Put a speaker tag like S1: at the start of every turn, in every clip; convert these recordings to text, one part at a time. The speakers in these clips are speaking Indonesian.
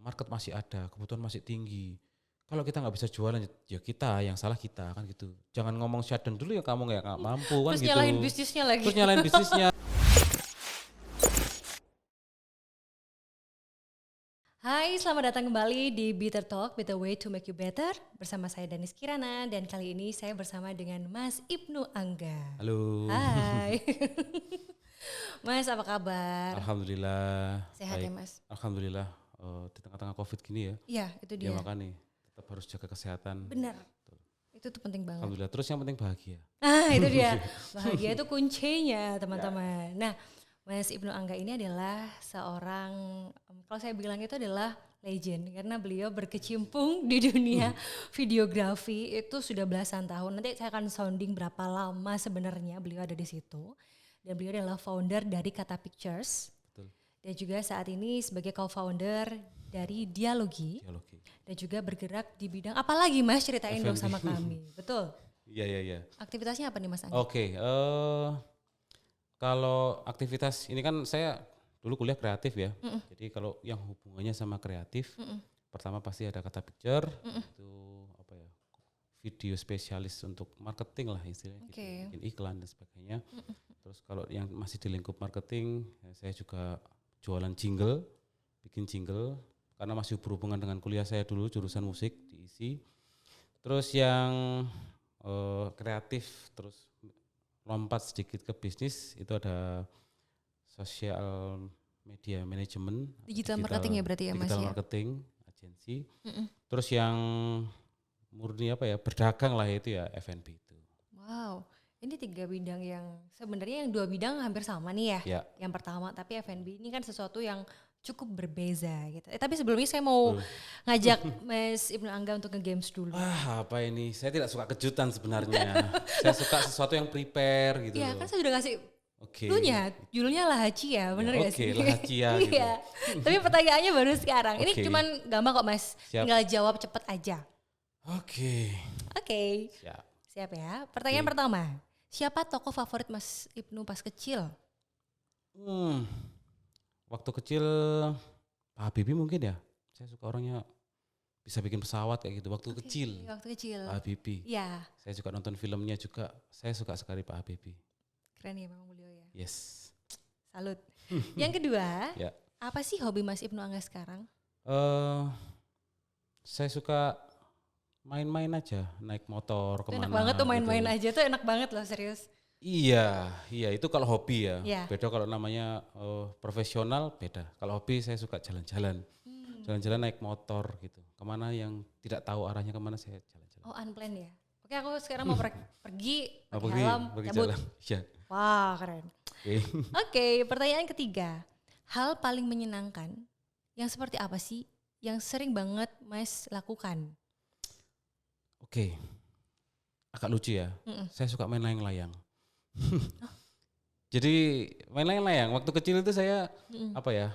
S1: market masih ada, kebutuhan masih tinggi. Kalau kita nggak bisa jualan, ya kita yang salah kita kan gitu. Jangan ngomong shutdown dulu ya kamu nggak mampu kan
S2: Terus
S1: gitu.
S2: nyalahin bisnisnya lagi.
S1: Terus nyalain bisnisnya.
S2: Hai, selamat datang kembali di Bitter Talk, Better Way to Make You Better. Bersama saya Danis Kirana dan kali ini saya bersama dengan Mas Ibnu Angga.
S1: Halo.
S2: Hai. Mas, apa kabar?
S1: Alhamdulillah.
S2: Sehat
S1: Baik.
S2: ya Mas?
S1: Alhamdulillah. Di tengah-tengah COVID gini ya.
S2: Iya, itu
S1: Ya
S2: dia.
S1: makanya tetap harus jaga kesehatan.
S2: Benar. Itu tuh penting banget.
S1: Alhamdulillah. Terus yang penting bahagia.
S2: Itu dia. Bahagia itu kuncinya, teman-teman. Nah, Mas Ibnu Angga ini adalah seorang, kalau saya bilang itu adalah legend karena beliau berkecimpung di dunia videografi itu sudah belasan tahun. Nanti saya akan sounding berapa lama sebenarnya beliau ada di situ. Dan beliau adalah founder dari Kata Pictures.
S1: Betul.
S2: Dan juga saat ini sebagai co-founder dari Dialogi. Dan juga bergerak di bidang apalagi Mas, ceritain dong sama kami. Betul.
S1: Iya.
S2: Aktivitasnya apa nih Mas Angga?
S1: Oke. Kalau aktivitas ini kan saya dulu kuliah kreatif ya. Jadi kalau yang hubungannya sama kreatif, pertama pasti ada Kata Picture, itu apa ya? Video spesialis untuk marketing lah istilahnya, gitu, bikin iklan dan sebagainya. Terus kalau yang masih di lingkup marketing, ya saya juga jualan jingle, bikin jingle karena masih berhubungan dengan kuliah saya dulu jurusan musik diisi. Terus yang kreatif, terus lompat sedikit ke bisnis itu ada sosial media manajemen,
S2: Digital marketing ya berarti ya Mas
S1: digital
S2: ya?
S1: marketing agensi. Terus yang murni apa ya, berdagang lah itu ya F&B itu.
S2: Wow, ini 3 bidang yang sebenarnya yang 2 bidang hampir sama nih ya.
S1: Ya.
S2: Yang pertama, tapi F&B ini kan sesuatu yang cukup berbeza gitu. Tapi sebelumnya saya mau ngajak Mas Ibnu Angga untuk nge-games dulu.
S1: Apa ini? Saya tidak suka kejutan sebenarnya. Saya suka sesuatu yang prepare gitu.
S2: Iya kan saya udah kasih
S1: Oke.
S2: judulnya Lahaci ya, bener gak sih?
S1: Oke, Lahacia gitu.
S2: Iya, tapi pertanyaannya baru sekarang. Ini
S1: Oke.
S2: cuman gampang kok Mas,
S1: Siap.
S2: tinggal jawab cepet aja.
S1: Oke.
S2: Oke,
S1: Siap.
S2: siap ya. Pertanyaan pertama, siapa tokoh favorit Mas Ibnu pas kecil?
S1: Waktu kecil Pak Habibie mungkin ya. Saya suka orangnya bisa bikin pesawat kayak gitu. Waktu kecil
S2: Waktu kecil.
S1: Pak Habibie.
S2: Iya,
S1: Saya juga nonton filmnya juga. Saya suka sekali Pak Habibie.
S2: keren ya memang beliau ya.
S1: Yes.
S2: Salut. Yang kedua,
S1: Ya.
S2: apa sih hobi Mas Ibnu Angga sekarang?
S1: Saya suka main-main aja, naik motor
S2: Itu
S1: kemana.
S2: enak banget tuh main-main
S1: gitu.
S2: aja tuh enak banget loh serius.
S1: Iya itu kalau hobi ya.
S2: Iya.
S1: Beda kalau namanya profesional beda. Kalau hobi saya suka jalan-jalan. Jalan-jalan naik motor gitu. Kemana yang tidak tahu arahnya kemana saya jalan-jalan.
S2: Oh unplanned ya. Oke aku sekarang mau pergi
S1: Mau
S2: pakai helm,
S1: pergi
S2: cabut.
S1: jalan. Iya.
S2: Wah keren.
S1: Oke.
S2: Oke, pertanyaan ketiga. Hal paling menyenangkan yang seperti apa sih yang sering banget Mas lakukan?
S1: Oke. Agak lucu ya. Saya suka main layang-layang. Jadi main layang-layang. Waktu kecil itu saya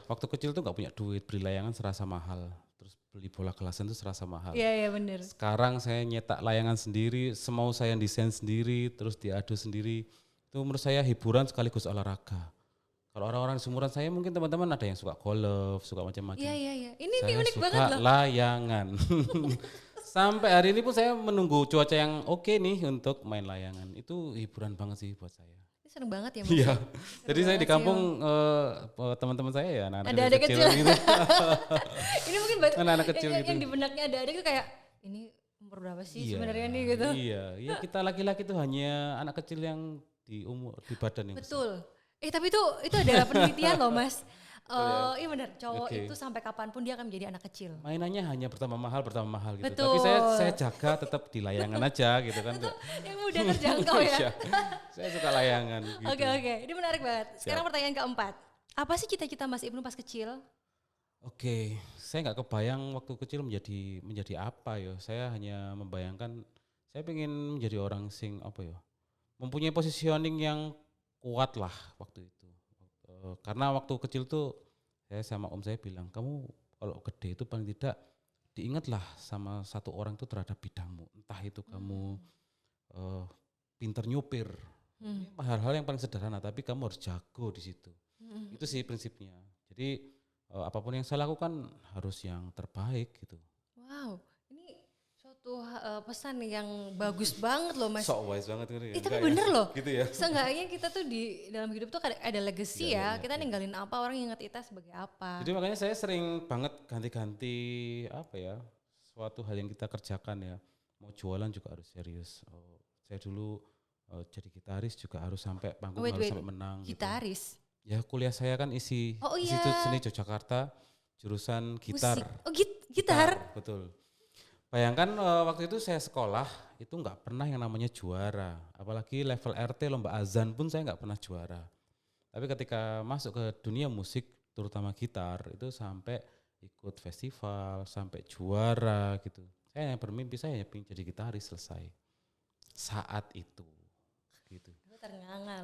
S1: waktu kecil tuh nggak punya duit, beli layangan serasa mahal. Terus beli bola gelasan itu serasa mahal.
S2: Iya benar.
S1: Sekarang saya nyetak layangan sendiri, semau saya desain sendiri, terus diadu sendiri. Itu menurut saya hiburan sekaligus olahraga. Kalau orang-orang seumuran saya mungkin teman-teman ada yang suka golf, suka macam-macam.
S2: Iya. Ini
S1: Saya
S2: unik
S1: suka
S2: banget loh.
S1: layangan. Sampai hari ini pun saya menunggu cuaca yang oke nih untuk main layangan. Itu hiburan banget sih buat saya.
S2: Ini seru banget ya Mas.
S1: Iya. Jadi saya
S2: banget
S1: di
S2: sih,
S1: kampung teman-teman saya ya anak-anak
S2: Ada
S1: kecil,
S2: kecil.
S1: gitu.
S2: Ini mungkin
S1: Anak-anak kecil gitu.
S2: yang di benaknya ada itu kayak ini umur berapa sih sebenarnya nih gitu.
S1: Iya, kita laki-laki tuh hanya anak kecil yang di badan yang besar.
S2: Betul. Tapi itu ada penelitian loh Mas. Iya benar, cowok itu sampai kapanpun dia akan menjadi anak kecil.
S1: Mainannya hanya pertama mahal gitu.
S2: Betul.
S1: Tapi saya jaga tetap di layangan aja gitu kan.
S2: Itu yang mudah terjangkau ya.
S1: Iya, saya suka layangan gitu.
S2: Oke, ini menarik banget. Sekarang pertanyaan keempat. Apa sih cita-cita Mas Ibnu pas kecil?
S1: Oke, saya nggak kebayang waktu kecil menjadi apa ya. Saya hanya membayangkan saya pengen menjadi orang sing mempunyai positioning yang kuat lah waktu itu. Karena waktu kecil tuh saya sama om saya bilang, kamu kalau gede itu paling tidak diingatlah sama satu orang itu terhadap bidangmu. Entah itu kamu pinter nyupir, hal-hal yang paling sederhana, tapi kamu harus jago di situ. Itu sih prinsipnya. Jadi apapun yang saya lakukan harus yang terbaik gitu.
S2: Wow, ini suatu pesan yang bagus banget loh Mas.
S1: So wise banget gitu ya.
S2: Tapi bener loh.
S1: Gitu ya.
S2: Seenggaknya kita tuh di dalam hidup tuh ada legacy ya. Kita ninggalin apa, orang ingat kita sebagai apa.
S1: Jadi makanya saya sering banget ganti-ganti apa ya, suatu hal yang kita kerjakan ya. Mau jualan juga harus serius. Saya dulu jadi gitaris juga harus sampai panggung harus sampai menang.
S2: Gitaris?
S1: Gitu. Ya kuliah saya kan Institut Seni Yogyakarta, jurusan gitar.
S2: Musik. Oh gitar?
S1: Betul. Bayangkan waktu itu saya sekolah itu nggak pernah yang namanya juara, apalagi level RT lomba azan pun saya nggak pernah juara. Tapi ketika masuk ke dunia musik, terutama gitar, itu sampai ikut festival, sampai juara gitu. Saya yang bermimpi saya ingin jadi gitaris selesai saat itu. Gitu.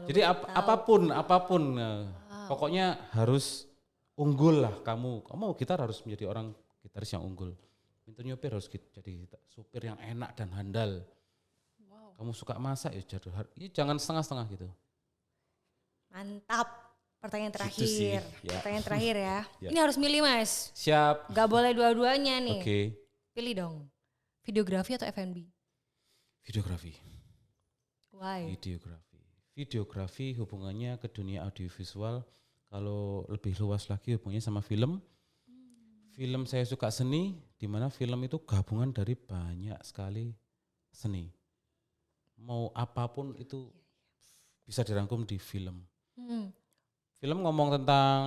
S1: Jadi apapun, pokoknya harus unggul lah kamu. Kamu gitar harus menjadi orang gitaris yang unggul. Pintu nyopir harus jadi supir yang enak dan handal. Wow. Kamu suka masak ya jangan setengah-setengah gitu.
S2: Mantap. Pertanyaan terakhir.
S1: Gitu sih, ya.
S2: Pertanyaan terakhir ya. Ini harus milih Mas.
S1: Siap.
S2: Gak boleh dua-duanya nih.
S1: Oke.
S2: Pilih dong. Videografi atau F&B?
S1: Videografi.
S2: Why?
S1: Videografi hubungannya ke dunia audiovisual. Kalau lebih luas lagi hubungannya sama film. Film saya suka seni, di mana film itu gabungan dari banyak sekali seni. Mau apapun itu bisa dirangkum di film. Film ngomong tentang,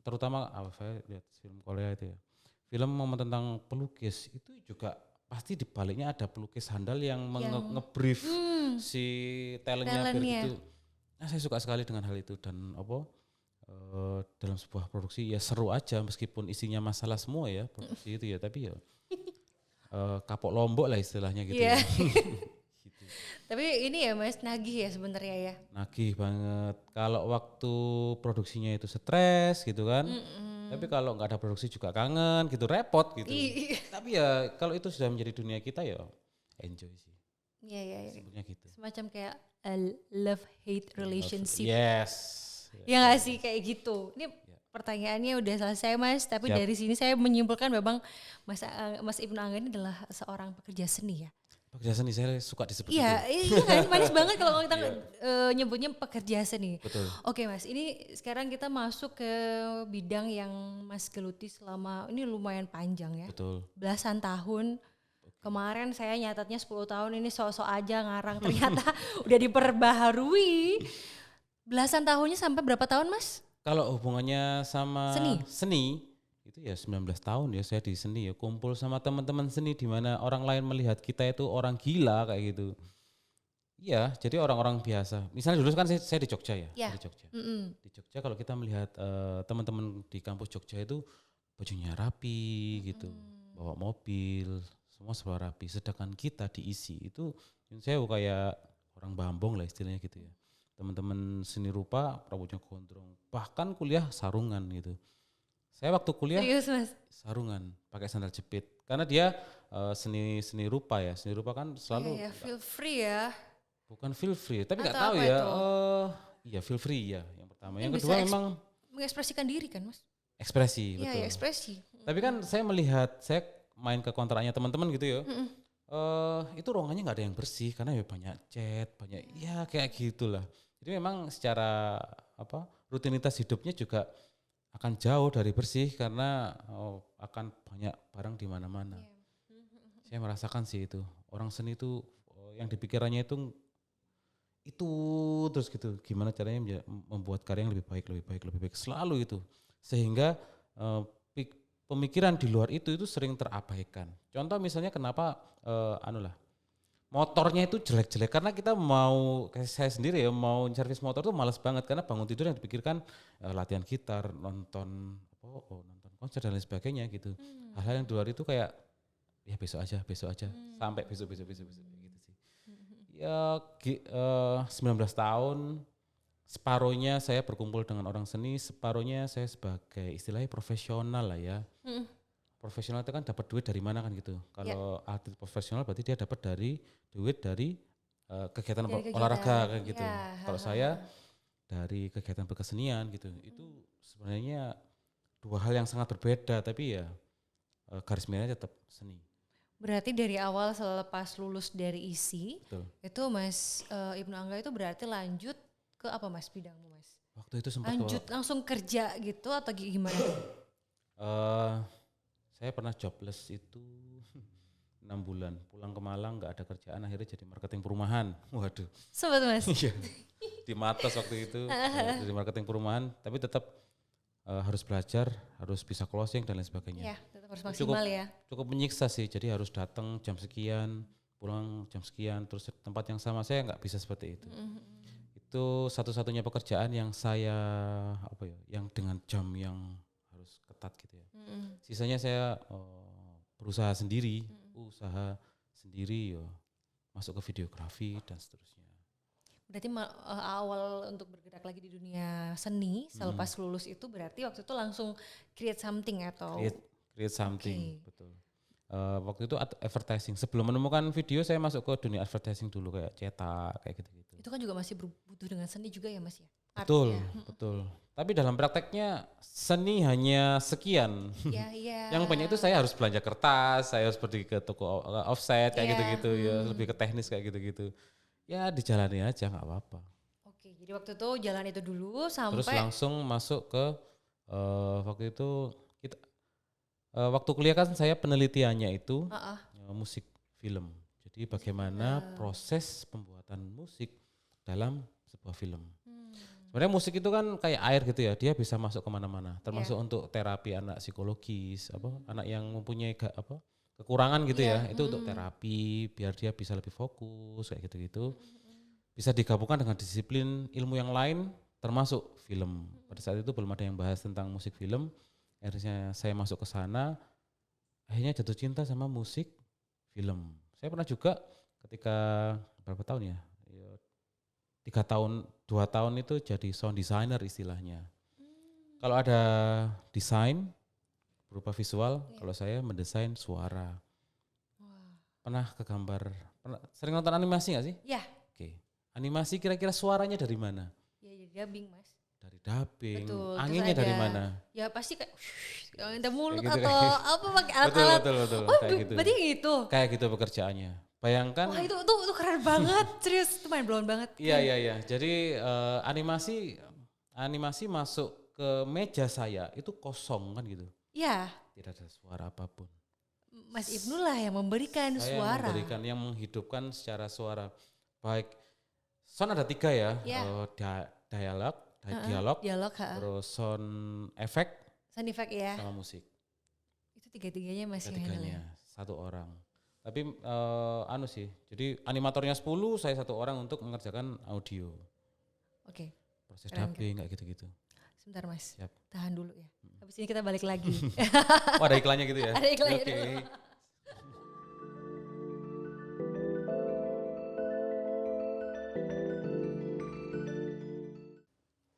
S1: terutama saya lihat film Korea itu ya. Film ngomong tentang pelukis, itu juga pasti di baliknya ada pelukis handal yang nge-brief si talentnya biar gitu. Nah, saya suka sekali dengan hal itu dan dalam sebuah produksi ya seru aja meskipun isinya masalah semua ya produksi itu ya, tapi ya kapok lombok lah istilahnya gitu. Ya. Gitu.
S2: Tapi ini ya Mas, nagih ya sebenarnya ya.
S1: Nagih banget. Kalau waktu produksinya itu stres gitu kan. Tapi kalau nggak ada produksi juga kangen gitu, repot gitu. Tapi ya kalau itu sudah menjadi dunia kita ya enjoy sih.
S2: Iya.
S1: Sebenarnya gitu.
S2: Semacam kayak a love-hate relationship.
S1: Yes.
S2: Ya nggak sih kayak gitu. Ini pertanyaannya udah selesai Mas, tapi dari sini saya menyimpulkan memang Mas Ibnu Angga ini adalah seorang pekerja seni ya.
S1: Pekerja seni, saya suka disebut itu.
S2: Iya kan, manis banget kalau kita nyebutnya pekerja seni.
S1: Betul.
S2: Oke Mas, ini sekarang kita masuk ke bidang yang Mas geluti selama ini lumayan panjang ya.
S1: Betul.
S2: Belasan tahun. Kemarin saya nyatatnya 10 tahun ini sok-sok aja ngarang, ternyata udah diperbaharui. Belasan tahunnya sampai berapa tahun Mas?
S1: Kalau hubungannya sama seni itu ya 19 tahun ya saya di seni ya, kumpul sama teman-teman seni di mana orang lain melihat kita itu orang gila kayak gitu. Iya, jadi orang-orang biasa. Misalnya dulu kan saya di Jogja ya, di Jogja. Di Jogja kalau kita melihat teman-teman di kampus Jogja itu bajunya rapi gitu, bawa mobil, semua serba rapi. Sedangkan kita diisi itu saya kayak orang Bambong lah istilahnya gitu ya. Teman-teman seni rupa rambutnya gondrong, bahkan kuliah sarungan gitu. Saya waktu kuliah sarungan, pakai sandal jepit, karena dia seni rupa ya, seni rupa kan selalu
S2: feel free ya.
S1: Bukan feel free, tapi nggak tahu ya. Iya feel free ya, yang pertama. Yang kedua memang
S2: mengekspresikan diri kan Mas?
S1: Ekspresi, betul.
S2: Iya ekspresi.
S1: Tapi kan saya melihat, saya main ke kontraknya teman-teman gitu ya. Itu ruangannya nggak ada yang bersih karena ya banyak cat, banyak ya kayak gitulah. Jadi memang secara rutinitas hidupnya juga akan jauh dari bersih karena akan banyak barang di mana-mana. Saya merasakan sih itu. Orang seni itu yang dipikirannya itu terus gitu. Gimana caranya membuat karya yang lebih baik selalu itu. Sehingga pemikiran di luar itu sering terabaikan. Contoh misalnya kenapa motornya itu jelek-jelek karena kita saya sendiri ya mau servis motor tuh malas banget karena bangun tidur yang dipikirkan latihan gitar, nonton konser dan lain sebagainya gitu. Hal-hal yang di luar itu kayak ya besok aja sampai besok gitu sih. Ya 19 tahun, separuhnya saya berkumpul dengan orang seni, separuhnya saya sebagai istilahnya profesional lah ya. Profesional itu kan dapat duit dari mana kan gitu. Kalau atlet profesional berarti dia dapat duit dari kegiatan olahraga kayak gitu. Kalau saya dari kegiatan berkesenian gitu. Itu sebenarnya dua hal yang sangat berbeda, tapi ya garis merahnya tetap seni.
S2: Berarti dari awal selepas lulus dari ISI,
S1: Betul.
S2: itu Mas Ibnu Angga itu berarti lanjut ke apa Mas bidangmu Mas?
S1: Waktu itu sempat
S2: Lanjut langsung kerja gitu atau gimana?
S1: saya pernah jobless itu 6 bulan, pulang ke Malang nggak ada kerjaan, akhirnya jadi marketing perumahan. Waduh.
S2: Sobat Mas.
S1: Iya. Di Matos waktu itu jadi marketing perumahan, tapi tetap harus belajar, harus bisa closing dan lain sebagainya.
S2: Ya, tetap harus maksimal ya.
S1: Cukup menyiksa sih, jadi harus datang jam sekian, pulang jam sekian, terus tempat yang sama, saya nggak bisa seperti itu. Itu satu-satunya pekerjaan yang saya yang dengan jam yang harus ketat gitu ya. Sisanya saya berusaha sendiri, masuk ke videografi dan seterusnya.
S2: Berarti awal untuk bergerak lagi di dunia seni selepas lulus itu berarti waktu itu langsung create something atau
S1: create something, betul. Waktu itu advertising. Sebelum menemukan video, saya masuk ke dunia advertising dulu, kayak cetak, kayak gitu-gitu.
S2: Itu kan juga masih butuh dengan seni juga ya Mas ya?
S1: Betul, betul. Tapi dalam prakteknya seni hanya sekian.
S2: Iya.
S1: Yang banyak itu saya harus belanja kertas, saya harus pergi ke toko offset kayak gitu-gitu ya, lebih ke teknis kayak gitu-gitu. Ya dijalani aja nggak apa-apa.
S2: Oke, jadi waktu itu jalan itu dulu sampai
S1: terus langsung masuk ke waktu itu waktu kuliah kan saya penelitiannya itu musik film. Jadi bagaimana proses pembuatan musik dalam sebuah film. Sebenarnya musik itu kan kayak air gitu ya, dia bisa masuk kemana-mana, termasuk untuk terapi anak psikologis, anak yang mempunyai kekurangan gitu ya, itu untuk terapi biar dia bisa lebih fokus kayak gitu-gitu. Bisa digabungkan dengan disiplin ilmu yang lain, termasuk film. Pada saat itu belum ada yang bahas tentang musik film, akhirnya saya masuk ke sana, akhirnya jatuh cinta sama musik film. Saya pernah juga ketika berapa tahun ya? 3 tahun, 2 tahun itu jadi sound designer istilahnya. Kalau ada desain berupa visual, kalau saya mendesain suara. Pernah sering nonton animasi nggak sih?
S2: Ya.
S1: Oke. Animasi kira-kira suaranya dari mana?
S2: Ya jadi dubbing Mas.
S1: Dari dubbing.
S2: Betul.
S1: Anginnya dari mana?
S2: Ya pasti kayak yang mulut
S1: gitu,
S2: atau apa pakai alat-alat.
S1: Betul.
S2: Oh,
S1: kayak gitu.
S2: berarti gitu.
S1: Kayak gitu pekerjaannya. Bayangkan.
S2: Wah itu keren banget, serius itu main blown banget.
S1: Iya. Jadi animasi masuk ke meja saya itu kosong kan gitu.
S2: Iya.
S1: Tidak ada suara apapun.
S2: Mas Ibnu lah yang memberikan suara.
S1: Yang menghidupkan secara suara. Baik, sound ada 3 ya. Dialog, terus sound effect
S2: ya.
S1: sama musik.
S2: Itu tiga-tiganya masih
S1: Tiga-tiganya satu orang. Tapi jadi animatornya 10, saya 1 orang untuk mengerjakan audio.
S2: Oke.
S1: Proses dubbing kayak gitu-gitu.
S2: Sebentar Mas,
S1: Siap.
S2: Tahan dulu ya. Habis ini kita balik lagi.
S1: Oh ada iklannya gitu ya?
S2: Ada iklannya
S1: dulu.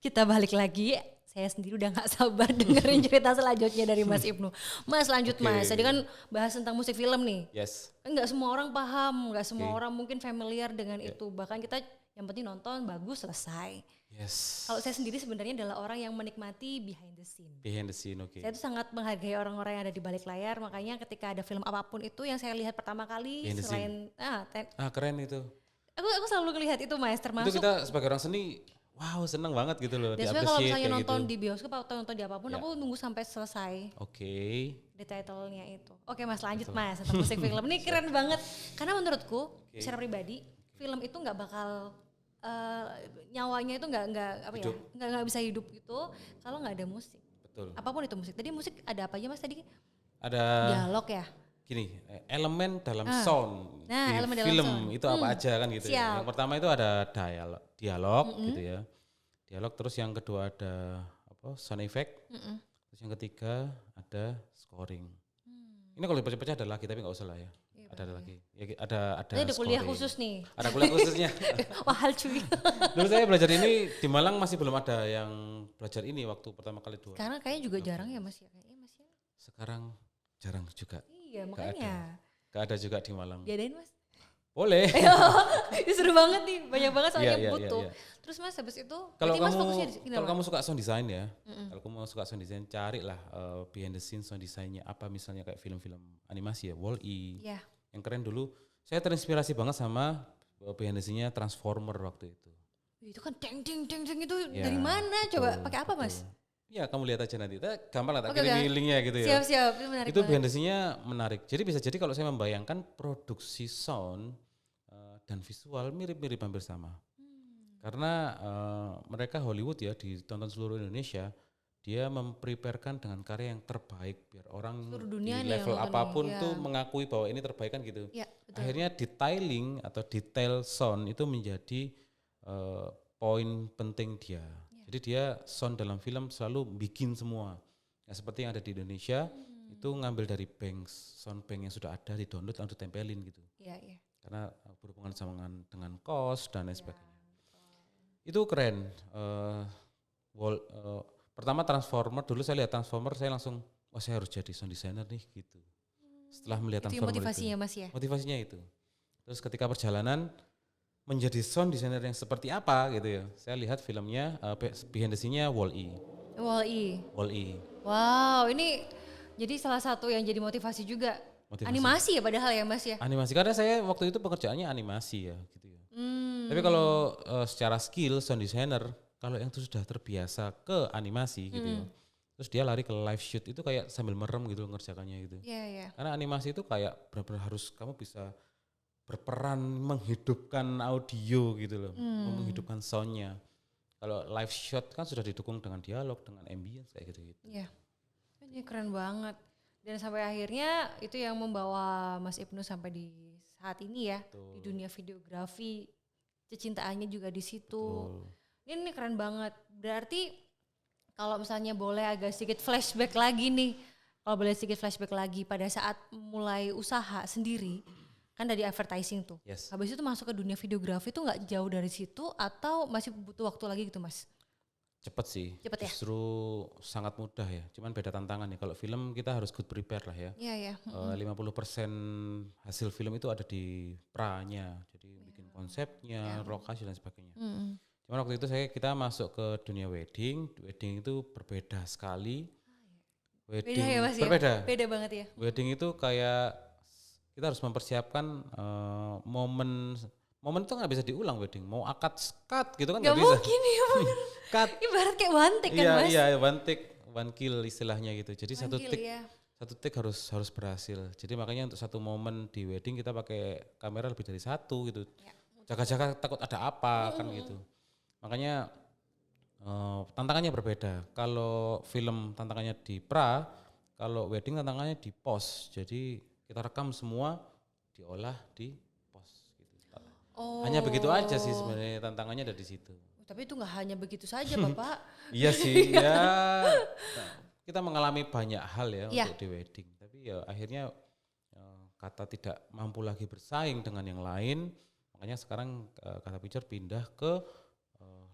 S2: Kita balik lagi. Saya sendiri udah gak sabar dengerin cerita selanjutnya dari Mas Ibnu. Mas lanjut Mas, tadi kan bahas tentang musik film nih.
S1: Yes.
S2: Gak semua orang paham, gak semua orang mungkin familiar dengan itu. Bahkan kita yang penting nonton, bagus, selesai.
S1: Yes.
S2: Kalau saya sendiri sebenarnya adalah orang yang menikmati behind the scene.
S1: Oke.
S2: Saya tuh sangat menghargai orang-orang yang ada di balik layar, makanya ketika ada film apapun itu yang saya lihat pertama kali selain
S1: keren itu.
S2: Aku selalu ngelihat itu Mas, termasuk
S1: itu kita sebagai orang seni, wow seneng banget gitu loh.
S2: Dan sebenarnya kalau misalnya nonton di bioskop atau nonton di apapun, aku nunggu sampai selesai.
S1: Oke.
S2: Di title-nya itu. Oke Mas, lanjut Mas tentang musik film. Ini keren banget. Karena menurutku secara pribadi, film itu nggak bakal nyawanya itu nggak bisa hidup gitu kalau nggak ada musik.
S1: Betul.
S2: Apapun itu musik. Tadi musik ada apa aja Mas tadi?
S1: Ada
S2: dialog ya.
S1: Gini, elemen dalam sound di
S2: elemen
S1: film
S2: dalam sound.
S1: itu apa aja kan gitu ya. Yang pertama itu ada dialog gitu ya. Dialog, terus yang kedua ada sound effect. Terus yang ketiga ada scoring. Ini kalau dipecah-pecah ada lagi tapi nggak usah lah ya. Ada lagi. Ya, ada
S2: kuliah khusus nih.
S1: Ada kuliah khususnya.
S2: Mahal cuy.
S1: Dulu saya belajar ini di Malang masih belum ada yang belajar ini waktu pertama kali dua.
S2: Sekarang kayaknya juga jarang ya Mas ya.
S1: Sekarang jarang juga.
S2: Iya makanya.
S1: Gak ada juga di Malang.
S2: Diadain Mas?
S1: Boleh.
S2: Ini seru banget nih, banyak banget soalnya
S1: Iya, iya,
S2: butuh.
S1: iya.
S2: Terus Mas habis itu,
S1: Kalau
S2: berarti Mas
S1: kamu
S2: fokusnya di
S1: kalau kamu suka sound design ya, kalau kamu suka sound design, carilah behind the scenes sound desainnya apa, misalnya kayak film-film animasi ya, Wall-E.
S2: ya.
S1: Yang keren dulu, saya terinspirasi banget sama behind the scene-nya Transformer waktu itu.
S2: Itu kan deng deng deng deng itu
S1: Ya,
S2: dari mana? Coba
S1: betul,
S2: pakai apa Mas?
S1: betul. Ya kamu lihat aja nanti, gampang lah, tak
S2: Oke,
S1: kirim
S2: oke.
S1: linknya gitu ya.
S2: Siap-siap, itu menarik
S1: Itu
S2: banget.
S1: behind the scene-nya menarik. Jadi bisa jadi kalau saya membayangkan produksi sound dan visual mirip-mirip hampir sama. Karena mereka Hollywood ya, ditonton seluruh Indonesia, dia mempreparekan dengan karya yang terbaik biar orang
S2: Seluruh
S1: di
S2: dunia nih yang
S1: level
S2: nonton
S1: apapun
S2: nih, ya.
S1: tuh mengakui bahwa ini terbaik kan gitu.
S2: Ya, betul.
S1: Akhirnya detailing atau detail sound itu menjadi poin penting dia. Jadi dia sound dalam film selalu bikin semua. Nah, seperti yang ada di Indonesia itu ngambil dari sound bank yang sudah ada, di download langsung ditempelin gitu.
S2: Iya, iya.
S1: Karena berhubungan sama dengan cost dan lain sebagainya. Itu keren. Pertama Transformer, dulu saya lihat Transformer saya langsung, wah saya harus jadi sound designer nih gitu. Setelah melihat
S2: Itu yang
S1: Transformer
S2: motivasinya
S1: itu.
S2: Mas ya?
S1: Motivasinya itu. Terus ketika perjalanan menjadi sound designer yang seperti apa gitu ya. Saya lihat filmnya behind the scene-nya Wall-E.
S2: Wall-E.
S1: Wall-E.
S2: Wow, ini jadi salah satu yang jadi motivasi juga.
S1: Motivasi.
S2: Animasi ya padahal ya Mas ya?
S1: Animasi, karena saya waktu itu pekerjaannya animasi ya gitu ya. Tapi
S2: Hmm.
S1: kalau secara skill sound designer, kalau yang itu sudah terbiasa ke animasi gitu ya, terus dia lari ke live shoot itu kayak sambil merem gitu ngerjakannya gitu.
S2: Iya, iya.
S1: Karena animasi itu kayak benar-benar harus kamu bisa berperan menghidupkan audio gitu loh, menghidupkan soundnya. Kalau live shot kan sudah didukung dengan dialog, dengan ambience kayak gitu-gitu.
S2: Iya. Ini keren banget. Dan sampai akhirnya itu yang membawa Mas Ibnu sampai di saat ini ya,
S1: Betul.
S2: di dunia videografi, kecintaannya juga di situ.
S1: Betul.
S2: Ini keren banget. Berarti kalau misalnya boleh agak sedikit flashback lagi nih, kalau boleh sedikit flashback lagi pada saat mulai usaha sendiri, kan dari advertising tuh.
S1: Yes.
S2: Habis itu masuk ke dunia videografi tuh nggak jauh dari situ atau masih butuh waktu lagi gitu Mas?
S1: Cepet sih,
S2: Cepet ya?
S1: justru sangat mudah ya. Cuman beda tantangan ya. Kalau film kita harus good prepare lah ya.
S2: Iya, ya.
S1: 50% hasil film itu ada di pra-nya. Jadi bikin konsepnya, lokasi dan sebagainya. Cuman waktu itu kita masuk ke dunia wedding. Wedding itu berbeda sekali. Wedding
S2: Beda ya Mas
S1: berbeda.
S2: ya? Beda banget ya?
S1: Wedding itu kayak kita harus mempersiapkan momen itu nggak bisa diulang wedding. Mau akad skat gitu kan
S2: Gak
S1: nggak bisa.
S2: mungkin ya bener.
S1: Cut.
S2: Ibarat kayak one take kan
S1: Iya,
S2: Mas?
S1: iya, one take, one kill istilahnya gitu. Jadi
S2: One
S1: satu
S2: kill,
S1: take,
S2: ya.
S1: satu take harus berhasil. Jadi makanya untuk satu momen di wedding kita pakai kamera lebih dari satu gitu.
S2: Ya.
S1: Jaga-jaga takut ada apa kan gitu. Makanya tantangannya berbeda. Kalau film tantangannya di pra, kalau wedding tantangannya di post. Jadi kita rekam semua, diolah di post. Gitu.
S2: Oh.
S1: Hanya begitu aja sih sebenarnya tantangannya ada di situ.
S2: Tapi itu nggak hanya begitu saja Bapak.
S1: Iya sih, ya kita mengalami banyak hal ya
S2: Iya.
S1: untuk di wedding. Tapi ya akhirnya kata tidak mampu lagi bersaing dengan yang lain, makanya sekarang kata Picture pindah ke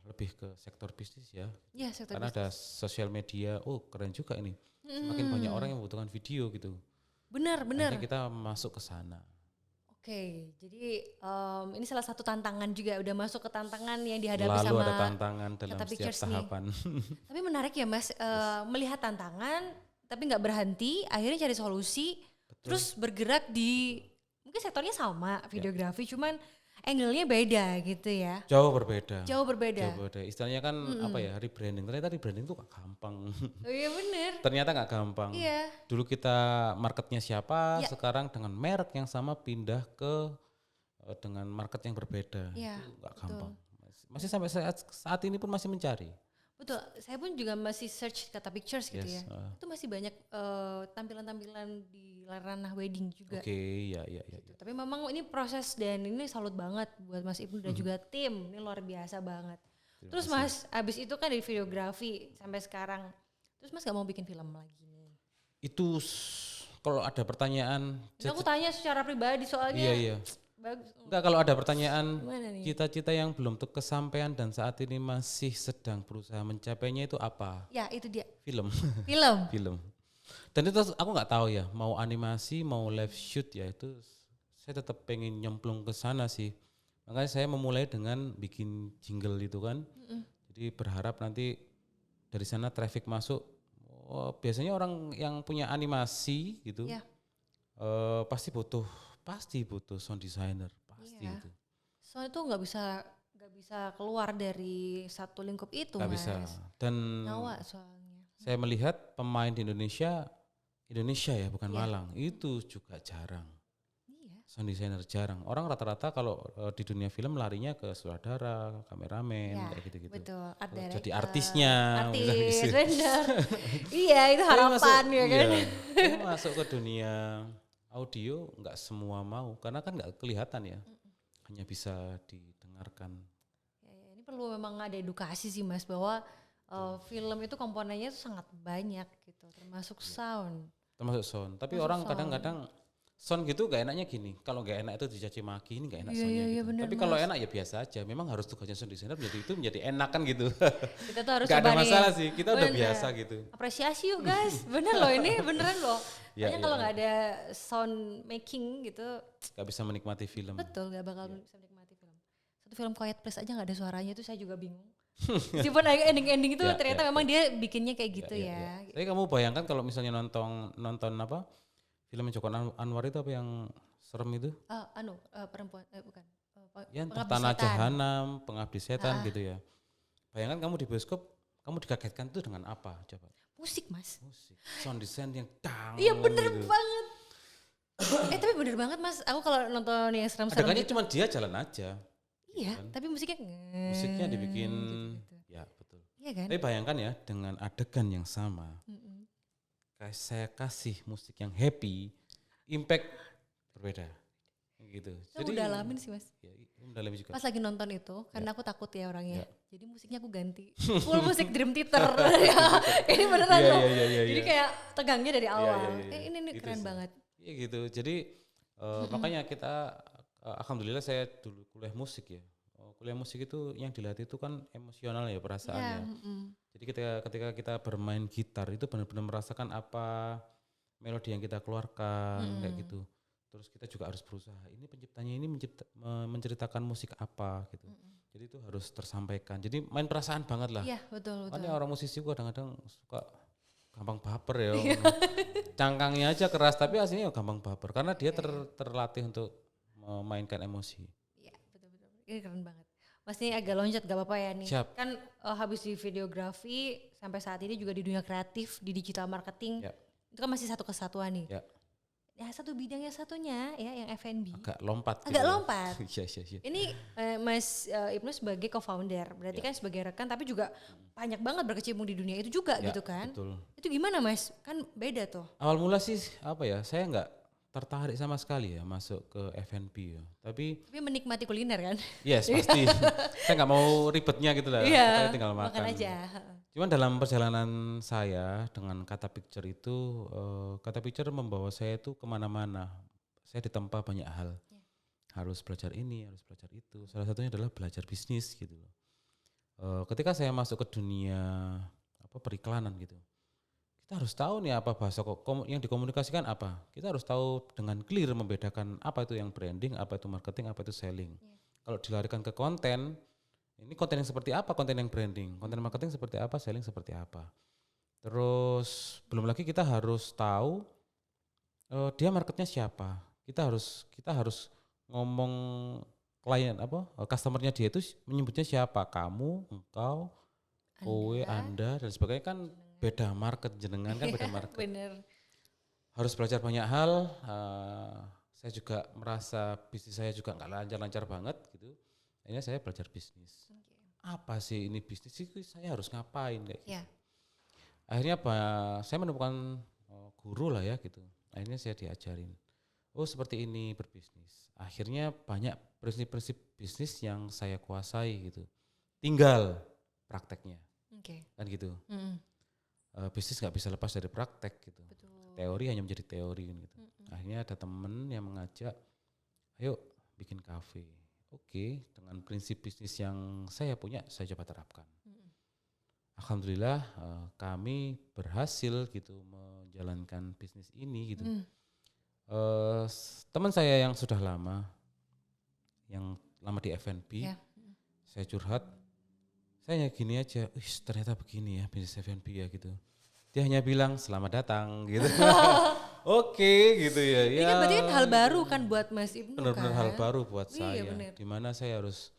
S1: lebih ke sektor bisnis ya.
S2: Iya, sektor
S1: Karena ada sosial media, oh keren juga ini. Semakin banyak orang yang membutuhkan video gitu.
S2: Benar.
S1: Akhirnya kita masuk ke sana.
S2: Oke, jadi ini salah satu tantangan juga, udah masuk ke tantangan yang dihadapi
S1: Lalu
S2: sama
S1: ada tantangan dalam
S2: Kata
S1: setiap
S2: Pictures nih.
S1: tahapan.
S2: Tapi menarik ya Mas, melihat tantangan tapi nggak berhenti, akhirnya cari solusi, terus bergerak di mungkin sektornya sama videografi, cuman angle-nya beda gitu ya.
S1: Jauh berbeda.
S2: Jauh berbeda.
S1: Jauh berbeda. Istilahnya kan apa ya, rebranding. Ternyata rebranding itu gak gampang.
S2: Oh iya bener.
S1: Ternyata gak gampang.
S2: Iya.
S1: Dulu kita marketnya siapa, sekarang dengan merek yang sama pindah ke dengan market yang berbeda.
S2: Iya,
S1: Itu gak gampang. Masih sampai saat ini pun masih mencari.
S2: Betul, saya pun juga masih search Kata Pictures gitu
S1: Yes,
S2: ya. Itu masih banyak tampilan-tampilan di ranah wedding juga.
S1: Oke, ya.
S2: Tapi memang ini proses dan ini salut banget buat Mas Ibnu dan juga tim. Ini luar biasa banget. Terus Mas, abis itu kan dari videografi sampai sekarang. Terus Mas gak mau bikin film lagi nih?
S1: Itu kalau ada pertanyaan.
S2: Nah, aku tanya secara pribadi soalnya.
S1: Iya.
S2: Bagus.
S1: Enggak, kalau ada pertanyaan
S2: Gimana nih?
S1: cita-cita yang belum kesampaian dan saat ini masih sedang berusaha mencapainya itu apa?
S2: Ya itu dia.
S1: Film.
S2: Film.
S1: Film. Dan itu aku nggak tahu ya, mau animasi, mau live shoot ya itu saya tetap pengen nyemplung ke sana sih. Makanya saya memulai dengan bikin jingle itu kan. Jadi berharap nanti dari sana traffic masuk. Biasanya orang yang punya animasi gitu
S2: Ya.
S1: pasti butuh sound designer pasti
S2: Iya.
S1: itu.
S2: Soalnya tuh nggak bisa keluar dari satu lingkup itu,
S1: Nggak
S2: Mas.
S1: bisa. Dan
S2: Nyawa soalnya.
S1: saya melihat pemain di Indonesia ya bukan
S2: Iya.
S1: Malang itu juga jarang.
S2: Iya.
S1: Sound designer jarang. Orang rata-rata kalau di dunia film larinya ke sutradara, kameramen,
S2: Ya,
S1: kayak gitu-gitu.
S2: betul. Art
S1: Jadi
S2: director,
S1: artisnya, misalnya
S2: artis,
S1: gitu.
S2: bener. Iya, itu
S1: Tapi
S2: harapan ya kan.
S1: iya, tapi masuk ke dunia audio nggak semua mau, karena kan nggak kelihatan ya, hanya bisa didengarkan.
S2: Ya, ini perlu memang ada edukasi sih Mas, bahwa film itu komponennya itu sangat banyak gitu, termasuk sound.
S1: Termasuk sound. Tapi
S2: Termasuk
S1: orang
S2: sound.
S1: kadang-kadang sound gitu gak enaknya gini. Kalau gak enak itu dicaci maki, ini gak enak
S2: Iya,
S1: soundnya
S2: iya,
S1: gitu.
S2: bener,
S1: Tapi kalau
S2: Mas.
S1: enak ya biasa aja. Memang harus tugasnya sound designer menjadi enak kan gitu.
S2: Kita tuh harus
S1: Gak ada
S2: coba nih.
S1: masalah sih. Kita udah
S2: Bener.
S1: biasa gitu.
S2: Apresiasi yuk guys, bener loh ini beneran loh.
S1: Ya,
S2: Makanya
S1: ya,
S2: kalau
S1: ya.
S2: nggak ada sound making gitu,
S1: Gak bisa menikmati film.
S2: betul nggak bakal
S1: Iya.
S2: bisa menikmati film. Satu film Quiet Place aja nggak ada suaranya itu saya juga bingung. Meskipun ending-ending itu
S1: Ya,
S2: ternyata
S1: ya,
S2: memang dia bikinnya kayak gitu ya.
S1: Tapi kamu bayangkan kalau misalnya nonton apa? Film Joko Anwar itu apa yang serem itu?
S2: Perempuan bukan.
S1: Ya entah
S2: Pengabdi
S1: Tanah
S2: Setan.
S1: Jahanam, Pengabdi Setan gitu ya. Bayangkan kamu di bioskop, kamu dikagetkan itu dengan apa? Coba.
S2: Musik Mas.
S1: Musik, sound design yang dang.
S2: Iya bener
S1: gitu.
S2: banget. Tapi bener banget Mas. Aku kalau nonton yang serem-serem
S1: Adegannya
S2: gitu.
S1: cuma dia jalan aja.
S2: Iya.
S1: kan.
S2: Tapi musiknya.
S1: Musiknya dibikin,
S2: gitu.
S1: ya betul.
S2: Iya kan.
S1: Tapi bayangkan ya dengan adegan yang sama, saya kasih musik yang happy, impact berbeda. Gitu.
S2: Saya udah alamin sih Mas.
S1: Ya, mendalami juga.
S2: Pas lagi nonton itu, karena aku takut ya orangnya.
S1: Ya.
S2: Jadi musiknya aku ganti. Full musik Dream Theater. Ini beneran
S1: Iya,
S2: loh.
S1: iya, iya,
S2: Jadi
S1: iya.
S2: kayak tegangnya dari awal.
S1: iya.
S2: Ini
S1: Gitu
S2: keren
S1: sih.
S2: banget.
S1: Iya gitu. Jadi makanya kita alhamdulillah saya dulu kuliah musik ya. Kuliah musik itu yang dilatih itu kan emosional ya perasaannya. Jadi ketika kita bermain gitar itu benar-benar merasakan apa melodi yang kita keluarkan kayak gitu. Terus kita juga harus berusaha. Ini penciptanya ini menceritakan musik apa gitu. Jadi itu harus tersampaikan. Jadi main perasaan banget lah.
S2: Iya betul.
S1: Makanya orang musisi kadang-kadang suka gampang baper ya. Cangkangnya aja keras tapi aslinya gampang baper karena dia terlatih untuk memainkan emosi.
S2: Iya betul. Ini keren banget. Mas ini agak loncat gak apa-apa ya nih.
S1: Siap.
S2: Kan habis di videografi sampai saat ini juga di dunia kreatif, di digital marketing.
S1: Ya.
S2: Itu kan masih satu kesatuan nih.
S1: Ya.
S2: Ya satu bidangnya satunya ya yang F&B.
S1: Agak lompat.
S2: Agak
S1: gitu.
S2: lompat.
S1: Iya.
S2: Ini Mas Ibnu sebagai co-founder, berarti kan sebagai rekan tapi juga banyak banget berkecimpung di dunia itu juga
S1: Ya,
S2: gitu kan.
S1: betul.
S2: Itu gimana Mas? Kan beda tuh.
S1: Awal mula sih apa ya, saya nggak tertarik sama sekali ya masuk ke F&B ya. Tapi
S2: menikmati kuliner kan?
S1: yes pasti. Saya nggak mau ribetnya gitu lah.
S2: Iya,
S1: Kita tinggal makan.
S2: aja.
S1: Cuman dalam perjalanan saya dengan Kata Picture itu, Kata Picture membawa saya itu kemana-mana. Saya ditempa banyak hal. Harus belajar ini, harus belajar itu. Salah satunya adalah belajar bisnis gitu loh. Ketika saya masuk ke dunia periklanan gitu, kita harus tahu nih apa bahasa yang dikomunikasikan apa. Kita harus tahu dengan clear membedakan apa itu yang branding, apa itu marketing, apa itu selling. Kalau dilarikan ke konten, ini konten yang seperti apa, konten yang branding, konten marketing seperti apa, selling seperti apa. Terus belum lagi kita harus tahu dia marketnya siapa. Kita harus ngomong klien customernya dia itu menyebutnya siapa, kamu, engkau, kowe, anda dan sebagainya kan beda market, jenengan kan beda market.
S2: Bener.
S1: Harus belajar banyak hal. Saya juga merasa bisnis saya juga nggak lancar-lancar banget gitu. Akhirnya saya belajar bisnis. Apa sih ini bisnis itu saya harus ngapain kayak gitu. Akhirnya saya menemukan guru lah ya gitu. Akhirnya saya diajarin. Oh seperti ini berbisnis. Akhirnya banyak prinsip-prinsip bisnis yang saya kuasai gitu. Tinggal prakteknya. Kan gitu. Bisnis nggak bisa lepas dari praktek gitu.
S2: Betul.
S1: Teori hanya menjadi teori kan gitu. Akhirnya ada temen yang mengajak, ayo bikin kafe. Oke, dengan prinsip bisnis yang saya punya saya coba terapkan. Alhamdulillah kami berhasil gitu menjalankan bisnis ini gitu. teman saya yang sudah lama, yang lama di F&B, saya curhat, saya gini aja, ternyata begini ya bisnis F&B ya gitu. Dia hanya bilang selamat datang gitu. Oke gitu ya.
S2: Ini kan berarti kan hal baru kan buat Mas Ibnu kan.
S1: Benar-benar hal baru buat
S2: Iya,
S1: saya. Dimana saya harus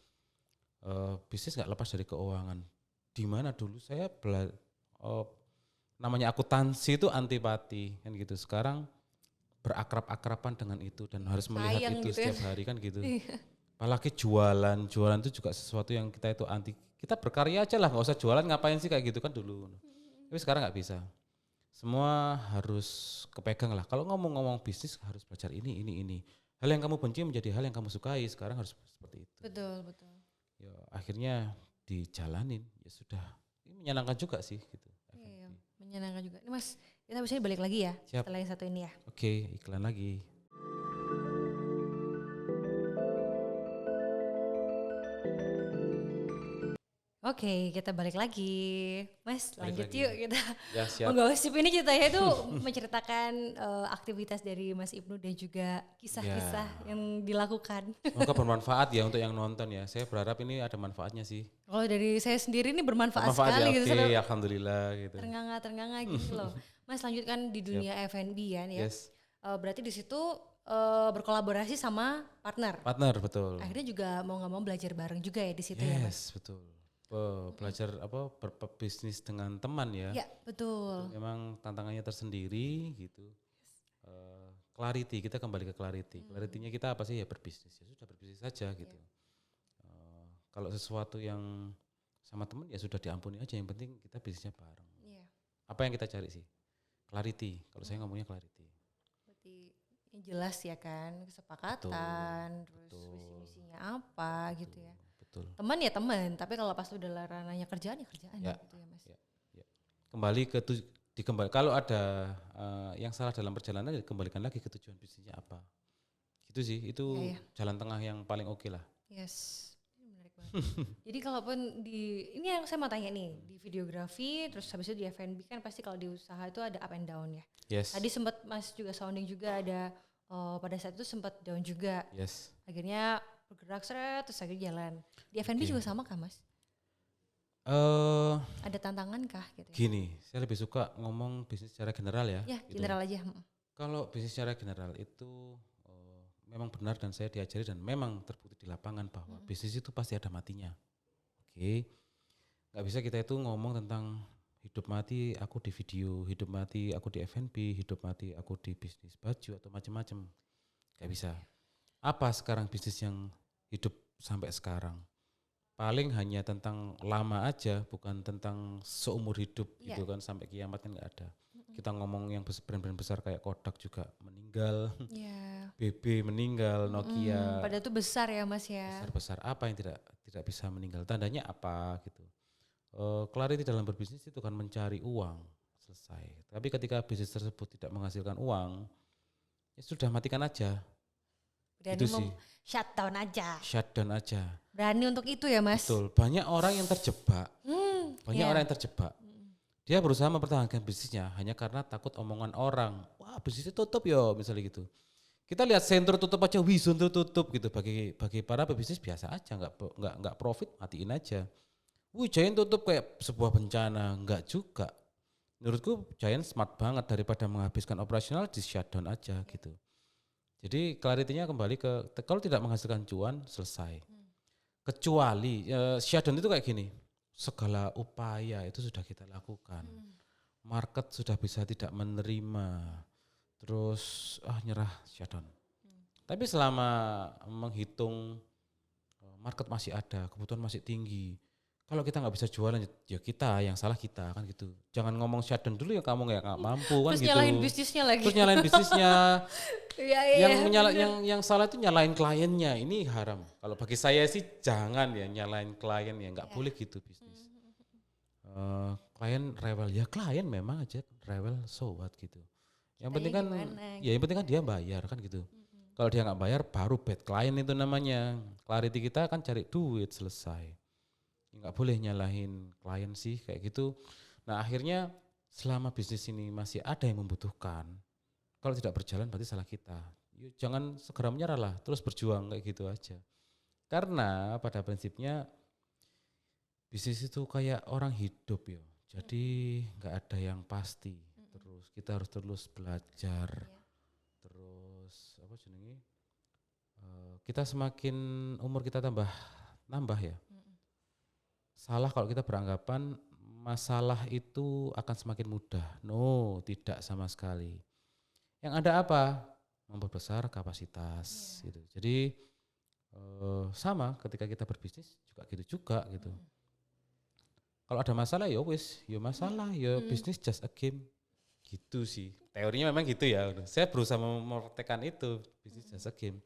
S1: bisnis nggak lepas dari keuangan. Dimana dulu saya namanya akuntansi itu antipati kan gitu. Sekarang berakrab-akraban dengan itu dan harus melihat
S2: sayang
S1: itu
S2: gitu
S1: setiap hari kan gitu. Apalagi jualan itu juga sesuatu yang kita itu anti. Kita berkarya aja lah, nggak usah jualan, ngapain sih kayak gitu kan dulu. Tapi sekarang nggak bisa. Semua harus kepegang lah. Kalau ngomong-ngomong bisnis harus belajar ini. Hal yang kamu benci menjadi hal yang kamu sukai. Sekarang harus seperti itu.
S2: Betul.
S1: Ya, akhirnya dijalanin. Ya sudah. Ini menyenangkan juga sih gitu.
S2: Iya, menyenangkan juga. Ini Mas, kita bisa balik lagi ya.
S1: Siap.
S2: Setelah yang satu ini ya.
S1: Oke, iklan lagi.
S2: Oke, kita balik lagi. Mas, lanjut
S1: lagi.
S2: yuk kita.
S1: Ya, siap.
S2: Menggosip ini ceritanya itu menceritakan aktivitas dari Mas Ibnu dan juga kisah-kisah yang dilakukan.
S1: Semoga bermanfaat ya untuk yang nonton ya. Saya berharap ini ada manfaatnya sih.
S2: Kalau dari saya sendiri ini bermanfaat sekali
S1: ya,
S2: gitu.
S1: Oke, alhamdulillah gitu.
S2: Ternganga gitu loh. Mas lanjutkan di dunia F&B kan ya.
S1: Yes.
S2: Berarti di situ berkolaborasi sama partner.
S1: Partner, betul.
S2: Akhirnya juga mau nggak mau belajar bareng juga ya di situ ya Mas.
S1: Yes, betul. Belajar berbisnis dengan teman ya.
S2: Iya, betul.
S1: Memang tantangannya tersendiri gitu. Clarity, kita kembali ke clarity. Clarity-nya kita apa sih ya berbisnis. Ya sudah berbisnis saja gitu. Kalau sesuatu yang sama teman ya sudah diampuni aja. Yang penting kita bisnisnya bareng. Apa yang kita cari sih? Clarity. Kalau saya ngomongnya clarity.
S2: Berarti yang jelas ya kan, kesepakatan, terus visi-misinya apa gitu ya. Teman ya teman, tapi kalau pas udah ranahnya kerjaan ya kerjaan gitu ya Mas.
S1: Ya. Kembali ke kalau ada yang salah dalam perjalanan ya kembalikan lagi ke tujuan bisnisnya apa. Gitu sih, itu jalan tengah yang paling oke lah.
S2: Yes. Menarik banget. Jadi kalaupun ini yang saya mau tanya nih, di videografi terus habis itu di F&B kan pasti kalau di usaha itu ada up and down ya.
S1: Yes.
S2: Tadi sempat Mas juga sounding juga ada pada saat itu sempat down juga.
S1: Yes.
S2: Akhirnya bergerak terus akhirnya jalan. Di F&B juga sama kah Mas? Ada tantangan kah gitu?
S1: Gini, saya lebih suka ngomong bisnis secara general ya.
S2: Ya,
S1: gitu.
S2: general aja.
S1: Kalau bisnis secara general itu memang benar dan saya diajari dan memang terbukti di lapangan bahwa bisnis itu pasti ada matinya. Oke. Nggak bisa kita itu ngomong tentang hidup mati aku di video, hidup mati aku di F&B, hidup mati aku di bisnis baju atau macam-macam. Nggak bisa. Apa sekarang bisnis yang hidup sampai sekarang? Paling hanya tentang lama aja, bukan tentang seumur hidup gitu kan, sampai kiamat kan nggak ada. Kita ngomong yang brand-brand besar kayak Kodak juga meninggal, BB meninggal, Nokia.
S2: Padahal itu besar ya Mas ya.
S1: Besar apa yang tidak bisa meninggal? Tandanya apa gitu? Clarity dalam berbisnis itu kan mencari uang, selesai. Tapi ketika bisnis tersebut tidak menghasilkan uang, ya sudah matikan aja.
S2: Berani
S1: itu sih. Shutdown aja.
S2: Berani untuk itu ya Mas.
S1: Betul. Banyak orang yang terjebak. Orang yang terjebak. Dia berusaha mempertahankan bisnisnya hanya karena takut omongan orang. Wah bisnisnya tutup ya misalnya gitu. Kita lihat Sentro tutup aja, Sentro tutup gitu. Bagi para pebisnis biasa aja, nggak profit, matiin aja. Giant tutup kayak sebuah bencana, nggak juga. Menurutku Giant smart banget daripada menghabiskan operasional di shutdown aja gitu. Jadi clarity-nya kembali ke kalau tidak menghasilkan cuan selesai. Kecuali shutdown itu kayak gini, segala upaya itu sudah kita lakukan. Market sudah bisa tidak menerima, terus nyerah shutdown. Tapi selama menghitung market masih ada, kebutuhan masih tinggi. Kalau kita nggak bisa jualan ya kita yang salah kita kan gitu. Jangan ngomong shutdown dulu ya kamu nggak mampu kan
S2: terus
S1: gitu.
S2: Nyalahin bisnisnya lagi.
S1: Terus nyalain bisnisnya.
S2: Iya.
S1: Yang salah itu nyalain kliennya. Ini haram. Kalau bagi saya sih jangan ya nyalain klien ya, nggak boleh gitu bisnis. Klien rewel ya klien memang aja rewel so what gitu. Yang penting kan yang penting kan dia bayar kan gitu. Kalau dia nggak bayar baru bad client itu namanya. Clarity kita kan cari duit selesai. Nggak boleh nyalahin klien sih kayak gitu. Nah akhirnya selama bisnis ini masih ada yang membutuhkan, kalau tidak berjalan berarti salah kita. ya jangan segera menyerah lah, terus berjuang kayak gitu aja. Karena pada prinsipnya bisnis itu kayak orang hidup ya, jadi nggak ada yang pasti. Terus kita harus terus belajar, terus apa jenenge? Kita semakin umur kita nambah ya. Salah kalau kita beranggapan masalah itu akan semakin mudah. No, tidak sama sekali. Yang ada apa? Memperbesar kapasitas gitu. Jadi sama ketika kita berbisnis juga gitu gitu. Kalau ada masalah ya wis, ya masalah, ya bisnis just a game. Gitu sih. Teorinya memang gitu ya. Saya berusaha memraktekkan itu, bisnis just a game.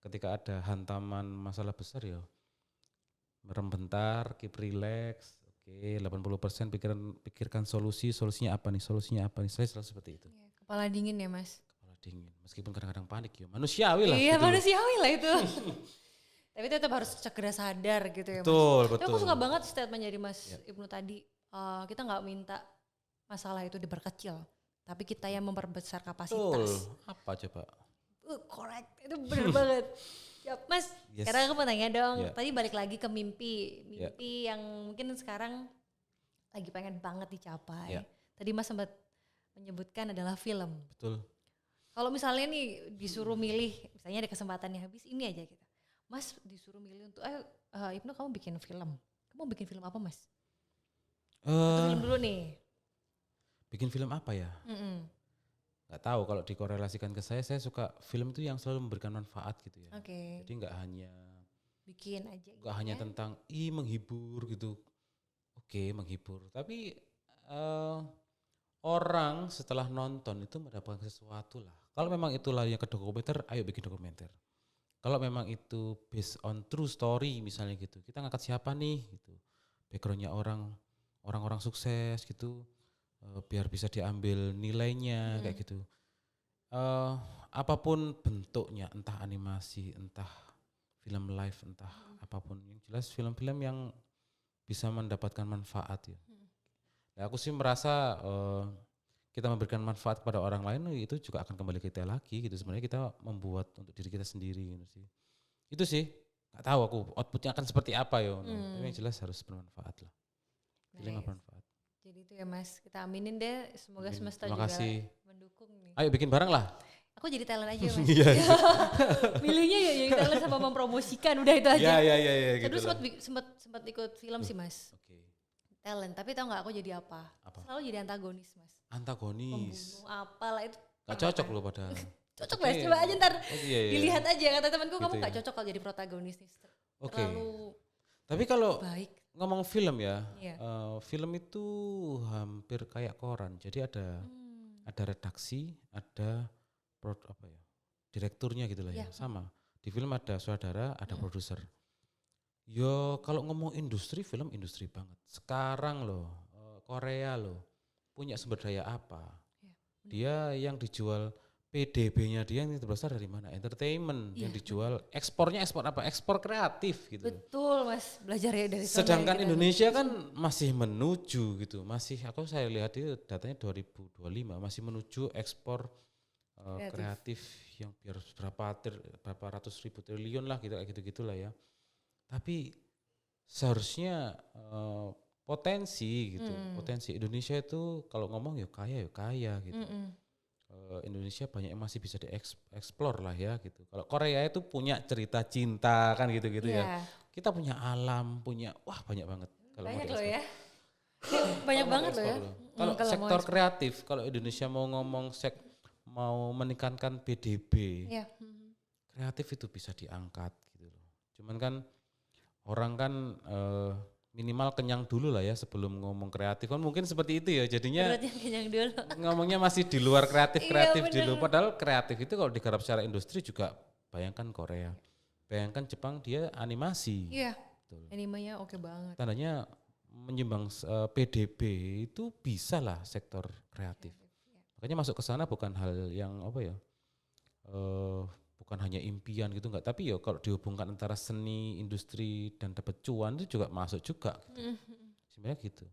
S1: Ketika ada hantaman masalah besar ya merem bentar, keep relax. Oke, 80% pikirkan solusinya apa nih? Saya selalu seperti itu.
S2: Ya, kepala dingin ya Mas.
S1: Kepala dingin, meskipun kadang-kadang panik ya manusiawi lah.
S2: Iya
S1: gitu
S2: manusiawi lah itu. Tapi tetap harus segera sadar gitu ya Mas.
S1: Betul.
S2: Tapi aku suka banget statement dari Mas Ibnu tadi. Kita nggak minta masalah itu diperkecil, tapi kita yang memperbesar kapasitas.
S1: Betul. Apa coba?
S2: Correct, itu benar banget. Ya, Mas, sekarang aku mau tanya dong. Tadi balik lagi ke mimpi yang mungkin sekarang lagi pengen banget dicapai. Tadi Mas sempat menyebutkan adalah film.
S1: Betul.
S2: Kalau misalnya nih disuruh milih, misalnya ada kesempatannya habis ini aja gitu. Mas disuruh milih untuk, Ibnu kamu bikin film. Kamu bikin film apa Mas? Film dulu nih.
S1: Bikin film apa ya? Nggak tahu, kalau dikorelasikan ke saya suka film itu yang selalu memberikan manfaat gitu ya. Jadi nggak hanya
S2: bikin aja.
S1: Nggak hanya tentang menghibur gitu. Oke, menghibur. Tapi orang setelah nonton itu mendapatkan sesuatu lah. Kalau memang itu larinya ke dokumenter, ayo bikin dokumenter. Kalau memang itu based on true story misalnya gitu, kita ngangkat siapa nih gitu, backgroundnya orang-orang sukses gitu, biar bisa diambil nilainya kayak gitu. Apapun bentuknya, entah animasi, entah film live, entah apapun, yang jelas film-film yang bisa mendapatkan manfaat ya. Nah, aku sih merasa kita memberikan manfaat kepada orang lain itu juga akan kembali ke kita lagi gitu. Sebenarnya kita membuat untuk diri kita sendiri gitu sih. Itu sih, nggak tahu aku outputnya akan seperti apa ya. Tapi yang jelas harus bermanfaat lah. Film bermanfaat.
S2: Jadi itu ya Mas, kita aminin deh. Semoga semesta
S1: juga
S2: mendukung nih.
S1: Ayo bikin bareng lah.
S2: Aku jadi talent aja Mas. Milihnya ya jadi talent sama mempromosikan, udah itu aja.
S1: Iya.
S2: Terus sempat ikut film sih Mas. Talent, tapi tau gak aku jadi apa? Selalu jadi antagonis Mas.
S1: Antagonis?
S2: Pembunuh apalah itu.
S1: Gak cocok loh padahal.
S2: Cocok Mas, coba aja ntar dilihat aja. Kata temanku gitu kamu gak cocok kalau jadi protagonis nih. Terlalu
S1: tapi kalau
S2: baik.
S1: Ngomong film ya, film itu hampir kayak koran. Jadi ada redaksi, ada direkturnya gitu lah ya. Sama. Di film ada sutradara, ada produser. Yo kalau ngomong industri, film industri banget. Sekarang loh, Korea loh, punya sumber daya apa? Dia yang dijual PDB-nya dia yang terbesar dari mana? Entertainment yang dijual. Ekspornya ekspor apa? Ekspor kreatif gitu.
S2: Betul Mas, belajar ya dari sana.
S1: Sedangkan Indonesia kan masih menuju gitu. Saya lihat itu datanya 2025 masih menuju ekspor kreatif yang biar berapa ratus ribu triliun lah gitu, kayak gitu-gitulah ya. Tapi seharusnya potensi gitu. Potensi Indonesia itu kalau ngomong ya kaya gitu. Indonesia banyak yang masih bisa dieksplor lah ya gitu. Kalau Korea itu punya cerita cinta kan gitu-gitu ya. Kita punya alam, punya banyak banget. Kalau
S2: banyak
S1: mau
S2: loh ya. Banyak banget loh ya.
S1: Kalau sektor kreatif, kalau Indonesia mau ngomong mau meningkatkan PDB, kreatif itu bisa diangkat gitu loh. Cuman kan orang kan minimal kenyang dulu lah ya sebelum ngomong kreatif, kan mungkin seperti itu ya, jadinya
S2: kenyang dulu.
S1: Ngomongnya masih di luar kreatif dulu, padahal kreatif itu kalau digarap secara industri juga, bayangkan Korea, bayangkan Jepang, dia animasi.
S2: Iya, animenya oke banget.
S1: Tandanya menyumbang PDB itu bisa lah sektor kreatif. Makanya masuk ke sana bukan hal yang bukan hanya impian gitu enggak, tapi ya kalau dihubungkan antara seni, industri dan dapat cuan itu juga masuk juga gitu. Sebenarnya gitu.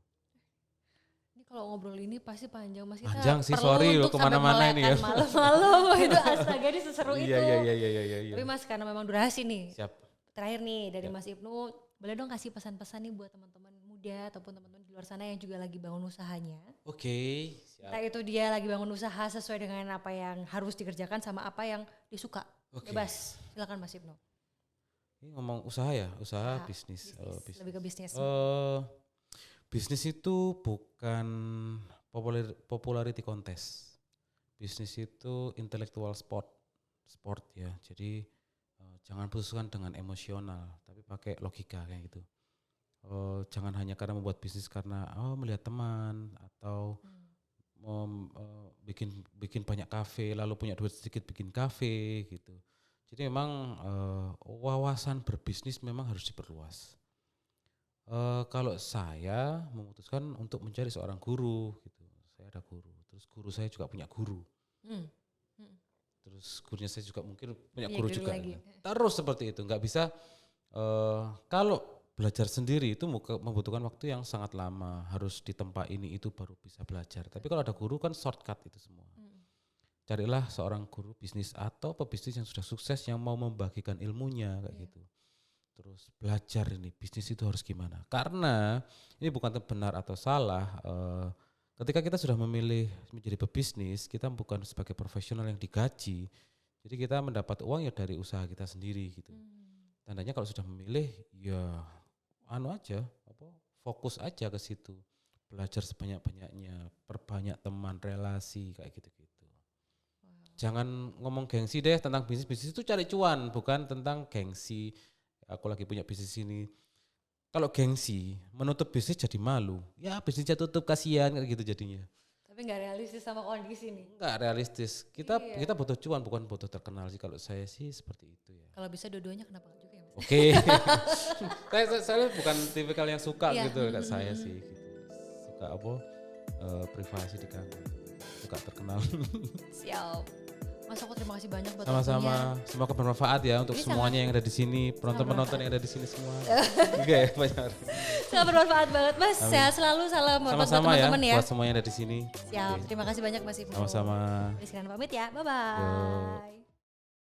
S2: Ini kalau ngobrol ini pasti panjang Mas, kita
S1: Panjang sih,
S2: perlu
S1: sorry loh,
S2: untuk sampai
S1: kemana-mana ini ya.
S2: malam-malam itu astaga ini seseru itu.
S1: Iya.
S2: Tapi Mas karena memang durasi nih.
S1: Siap.
S2: Terakhir nih dari Mas Ibnu, boleh dong kasih pesan-pesan nih buat teman-teman muda ataupun teman-teman di luar sana yang juga lagi bangun usahanya.
S1: Oke, siap.
S2: Entah itu dia lagi bangun usaha sesuai dengan apa yang harus dikerjakan sama apa yang disuka. Bebas, silakan Mas Ibnu.
S1: Ini ngomong usaha ya, usaha bisnis.
S2: Bisnis. Lebih ke bisnis.
S1: Bisnis itu bukan popularity contest. Bisnis itu intellectual sport ya. Jadi jangan putuskan dengan emosional, tapi pakai logika kayak gitu. Jangan hanya karena membuat bisnis karena melihat teman atau bikin banyak kafe, lalu punya duit sedikit bikin kafe gitu. Jadi memang wawasan berbisnis memang harus diperluas. Kalau saya memutuskan untuk mencari seorang guru gitu, saya ada guru, terus guru saya juga punya guru, terus gurunya saya juga mungkin punya guru juga. Lagi. Terus seperti itu, nggak bisa. Kalau belajar sendiri itu membutuhkan waktu yang sangat lama, harus di tempat ini itu baru bisa belajar. Tapi kalau ada guru kan shortcut itu semua. Carilah seorang guru bisnis atau pebisnis yang sudah sukses yang mau membagikan ilmunya kayak gitu. Terus belajar ini bisnis itu harus gimana, karena ini bukan benar atau salah, ketika kita sudah memilih menjadi pebisnis, kita bukan sebagai profesional yang digaji, jadi kita mendapat uang ya dari usaha kita sendiri gitu. Tandanya kalau sudah memilih ya fokus aja ke situ, belajar sebanyak-banyaknya, perbanyak teman, relasi kayak gitu-gitu. Jangan ngomong gengsi deh tentang bisnis itu, cari cuan, bukan tentang gengsi. Aku lagi punya bisnis ini. Kalau gengsi, menutup bisnis jadi malu. Ya bisnisnya tutup, kasihan kayak gitu jadinya.
S2: Tapi nggak realistis sama kondisi nih.
S1: Nggak realistis. Kita butuh cuan, bukan butuh terkenal sih. Kalau saya sih seperti itu ya.
S2: Kalau bisa dua-duanya kenapa juga ya Mas?
S1: Oke. saya bukan tipikal yang suka gitu kayak saya sih. Gitu. Suka privasi diganggu. Suka terkenal.
S2: Siap. Mas, aku terima kasih banyak buat
S1: sama-sama. Semoga bermanfaat ya untuk semuanya yang ada di sini, penonton-penonton yang ada di sini semua. Oke, banyak.
S2: Sangat bermanfaat banget, Mas. Sehat selalu, salam buat teman-teman ya.
S1: Buat semuanya yang ada di sini.
S2: Siap. Terima kasih banyak Mas Ibnu.
S1: Sama-sama.
S2: Sekarang pamit ya. Bye bye.